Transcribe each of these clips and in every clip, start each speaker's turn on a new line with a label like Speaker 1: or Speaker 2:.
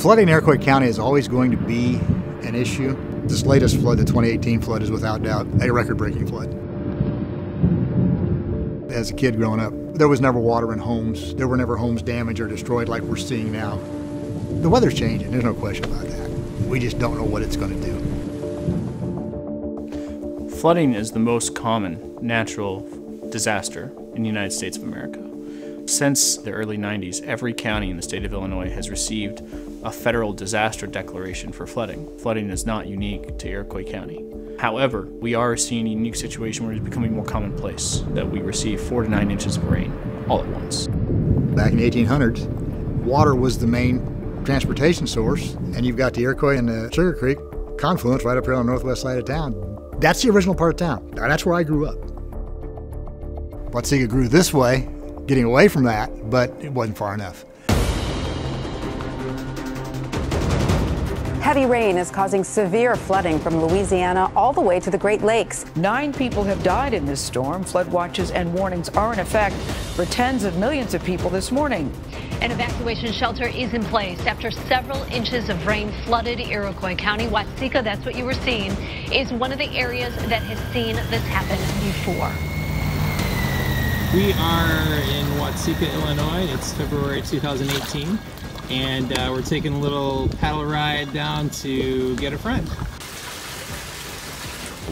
Speaker 1: Flooding in Iroquois County is always going to be an issue. This latest flood, the 2018 flood, is without doubt a record-breaking flood. As a kid growing up, there was never water in homes. There were never homes damaged or destroyed like we're seeing now. The weather's changing, there's no question about that. We just don't know what it's going to do.
Speaker 2: Flooding is the most common natural disaster in the United States of America. Since the early 90s, every county in the state of Illinois has received a federal disaster declaration for flooding. Flooding is not unique to Iroquois County. However, we are seeing a unique situation where it's becoming more commonplace that we receive 4 to 9 inches of rain all at once.
Speaker 1: Back in the 1800s, water was the main transportation source, and you've got the Iroquois and the Sugar Creek confluence right up here on the northwest side of town. That's the original part of town. That's where I grew up. Watseka grew this way, getting away from that, but it wasn't far enough.
Speaker 3: Heavy rain is causing severe flooding from Louisiana all the way to the Great Lakes.
Speaker 4: 9 people have died in this storm. Flood watches and warnings are in effect for tens of millions of people this morning.
Speaker 5: An evacuation shelter is in place after several inches of rain flooded Iroquois County. Watseka, that's what you were seeing, is one of the areas that has seen this happen before.
Speaker 6: We are in Watseka, Illinois. It's February 2018. And we're taking a little paddle ride down to get a friend.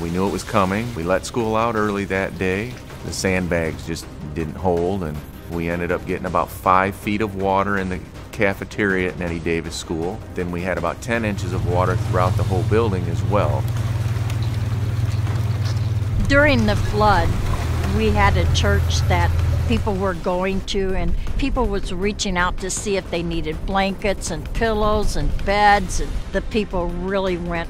Speaker 7: We knew it was coming. We let school out early that day. The sandbags just didn't hold, and we ended up getting about 5 feet of water in the cafeteria at Nettie Davis School. Then we had about 10 inches of water throughout the whole building as well.
Speaker 8: During the flood, we had a church that people were going to, and people was reaching out to see if they needed blankets and pillows and beds, and the people really went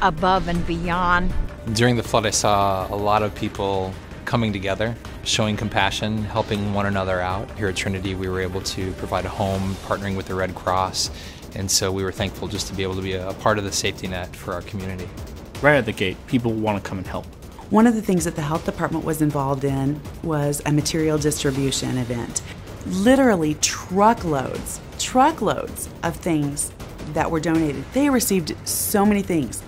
Speaker 8: above and beyond.
Speaker 9: During the flood, I saw a lot of people coming together, showing compassion, helping one another out. Here at Trinity, we were able to provide a home, partnering with the Red Cross, and so we were thankful just to be able to be a part of the safety net for our community.
Speaker 2: Right at the gate, people want to come and help.
Speaker 10: One of the things that the health department was involved in was a material distribution event. Literally truckloads of things that were donated. They received so many things: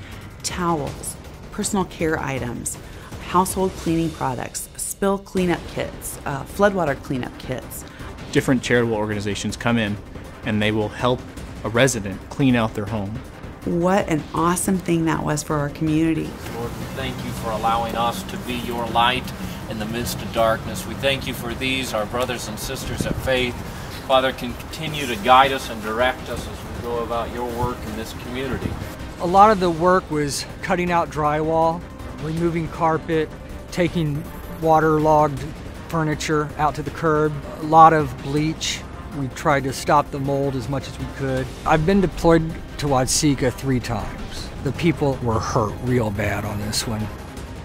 Speaker 10: towels, personal care items, household cleaning products, spill cleanup kits, floodwater cleanup kits.
Speaker 2: Different charitable organizations come in and they will help a resident clean out their home.
Speaker 10: What an awesome thing that was for our community.
Speaker 11: Lord, we thank you for allowing us to be your light in the midst of darkness. We thank you for these, our brothers and sisters of faith. Father, continue to guide us and direct us as we go about your work in this community.
Speaker 12: A lot of the work was cutting out drywall, removing carpet, taking waterlogged furniture out to the curb, a lot of bleach. We tried to stop the mold as much as we could. I've been deployed to Watseka 3 times. The people were hurt real bad on this one.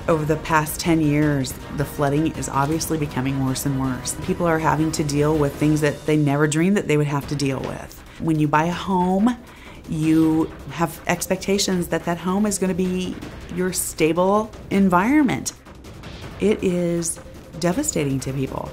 Speaker 10: Over the past 10 years, the flooding is obviously becoming worse and worse. People are having to deal with things that they never dreamed that they would have to deal with. When you buy a home, you have expectations that that home is going to be your stable environment. It is devastating to people.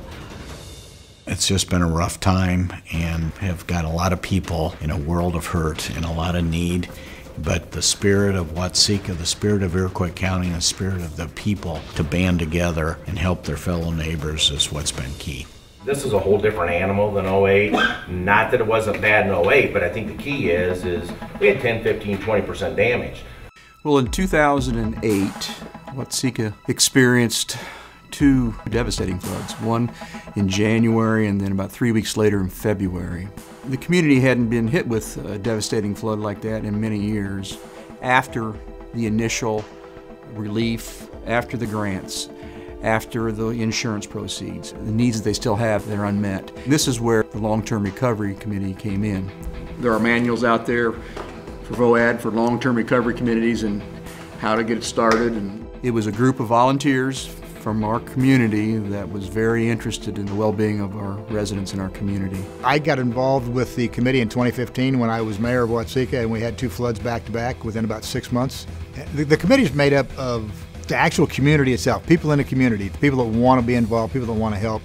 Speaker 13: It's just been a rough time, and have got a lot of people in a world of hurt and a lot of need. But the spirit of Watseka, the spirit of Iroquois County, and the spirit of the people to band together and help their fellow neighbors is what's been key.
Speaker 14: This is a whole different animal than 08. Not that it wasn't bad in 08, but I think the key is we had 10, 15, 20% damage.
Speaker 15: Well, in 2008, Watseka experienced 2 devastating floods, one in January and then about 3 weeks later in February. The community hadn't been hit with a devastating flood like that in many years. After the initial relief, after the grants, after the insurance proceeds, the needs that they still have, they're unmet. This is where the Long-Term Recovery Committee came in. There are manuals out there for VOAD, for long-term recovery communities, and how to get it started. And it was a group of volunteers from our community that was very interested in the well-being of our residents in our community.
Speaker 1: I got involved with the committee in 2015 when I was mayor of Watseka, and we had 2 floods back-to-back within about 6 months. The committee is made up of the actual community itself, people in the community, the people that want to be involved, people that want to help.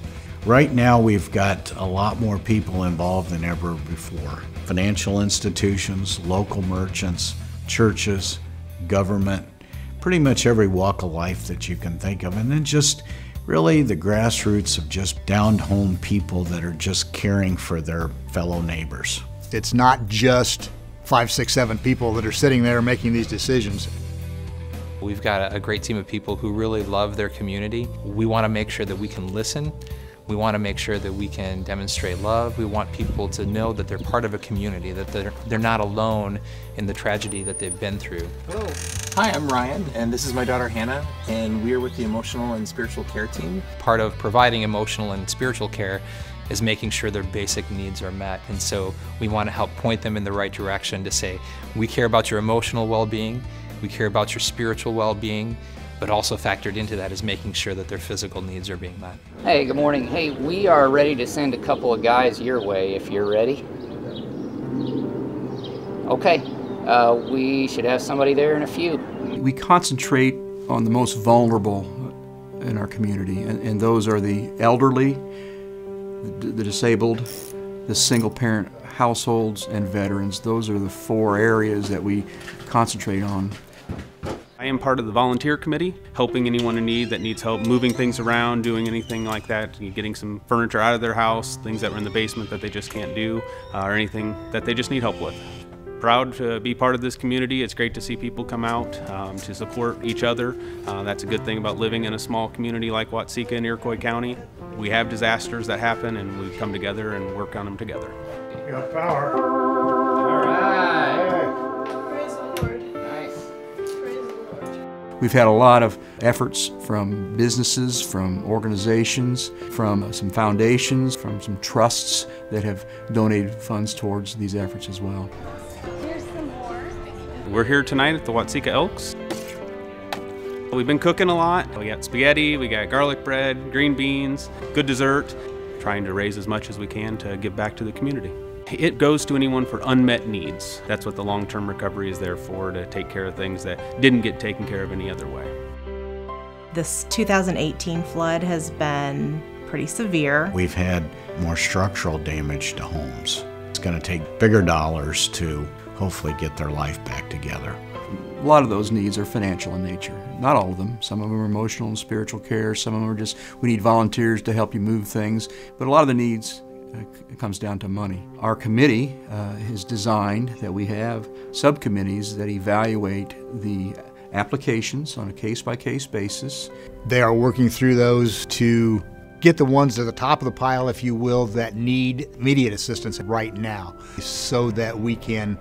Speaker 13: Right now we've got a lot more people involved than ever before. Financial institutions, local merchants, churches, government, pretty much every walk of life that you can think of. And then just really the grassroots of just down-home people that are just caring for their fellow neighbors.
Speaker 1: It's not just 5, 6, 7 people that are sitting there making these decisions.
Speaker 9: We've got a great team of people who really love their community. We want to make sure that we can listen. We want to make sure that we can demonstrate love. We want people to know that they're part of a community, that they're not alone in the tragedy that they've been through.
Speaker 16: Hello. Hi, I'm Ryan, and this is my daughter Hannah, and we're with the Emotional and Spiritual Care Team.
Speaker 9: Part of providing emotional and spiritual care is making sure their basic needs are met. And so we want to help point them in the right direction to say, we care about your emotional well-being, we care about your spiritual well-being, but also factored into that is making sure that their physical needs are being met.
Speaker 17: Hey, good morning. Hey, we are ready to send a couple of guys your way if you're ready. Okay, we should have somebody there in a few.
Speaker 15: We concentrate on the most vulnerable in our community, and those are the elderly, the disabled, the single-parent households, and veterans. Those are the 4 areas that we concentrate on.
Speaker 18: I am part of the volunteer committee, helping anyone in need that needs help moving things around, doing anything like that, getting some furniture out of their house, things that are in the basement that they just can't do, or anything that they just need help with. Proud to be part of this community. It's great to see people come out to support each other. That's a good thing about living in a small community like Watseka in Iroquois County. We have disasters that happen and we come together and work on them together.
Speaker 1: You got power.
Speaker 17: All right.
Speaker 15: We've had a lot of efforts from businesses, from organizations, from some foundations, from some trusts that have donated funds towards these efforts as well.
Speaker 18: Here's some more. We're here tonight at the Watseka Elks. We've been cooking a lot. We got spaghetti, we got garlic bread, green beans, good dessert, trying to raise as much as we can to give back to the community. It goes to anyone for unmet needs. That's what the long-term recovery is there for, to take care of things that didn't get taken care of any other way.
Speaker 19: This 2018 flood has been pretty severe.
Speaker 13: We've had more structural damage to homes. It's going to take bigger dollars to hopefully get their life back together.
Speaker 15: A lot of those needs are financial in nature. Not all of them. Some of them are emotional and spiritual care. Some of them are just, we need volunteers to help you move things. But a lot of the needs, it comes down to money. Our committee is designed that we have subcommittees that evaluate the applications on a case-by-case basis.
Speaker 1: They are working through those to get the ones at the top of the pile, if you will, that need immediate assistance right now, so that we can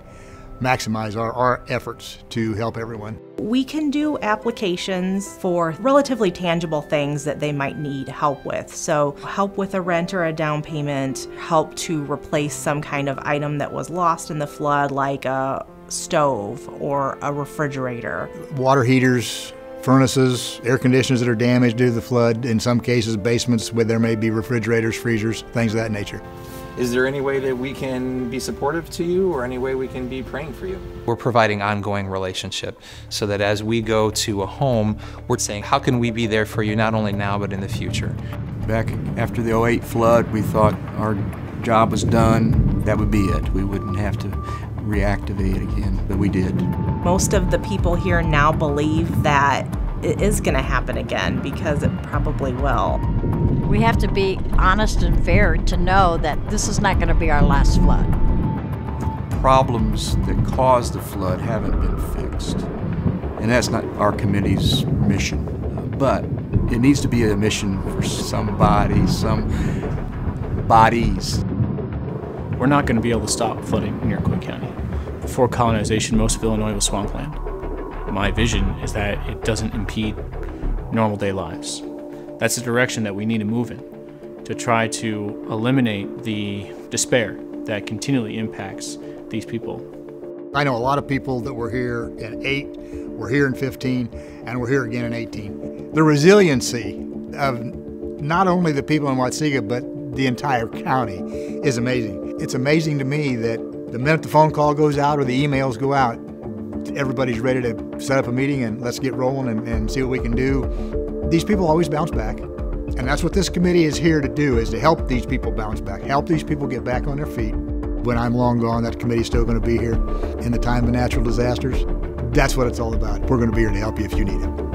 Speaker 1: maximize our efforts to help everyone.
Speaker 19: We can do applications for relatively tangible things that they might need help with. So help with a rent or a down payment, help to replace some kind of item that was lost in the flood, like a stove or a refrigerator.
Speaker 1: Water heaters, furnaces, air conditioners that are damaged due to the flood, in some cases basements where there may be refrigerators, freezers, things of that nature.
Speaker 16: Is there any way that we can be supportive to you, or any way we can be praying for you?
Speaker 9: We're providing ongoing relationship so that as we go to a home, we're saying, how can we be there for you not only now but in the future?
Speaker 15: Back after the 2008 flood, we thought our job was done. That would be it. We wouldn't have to reactivate again, but we did.
Speaker 19: Most of the people here now believe that it is going to happen again, because it probably will.
Speaker 8: We have to be honest and fair to know that this is not going to be our last flood.
Speaker 15: The problems that caused the flood haven't been fixed, and that's not our committee's mission. But it needs to be a mission for somebody, some bodies.
Speaker 2: We're not going to be able to stop flooding in Iroquois County. Before colonization, most of Illinois was swampland. My vision is that it doesn't impede normal day lives. That's the direction that we need to move in, to try to eliminate the despair that continually impacts these people.
Speaker 1: I know a lot of people that were here in 8, were here in 15, and were here again in 18. The resiliency of not only the people in Watseka, but the entire county is amazing. It's amazing to me that the minute the phone call goes out or the emails go out, everybody's ready to set up a meeting and let's get rolling and see what we can do. These people always bounce back. And that's what this committee is here to do, is to help these people bounce back, help these people get back on their feet. When I'm long gone, that committee's still going to be here in the time of natural disasters. That's what it's all about. We're going to be here to help you if you need it.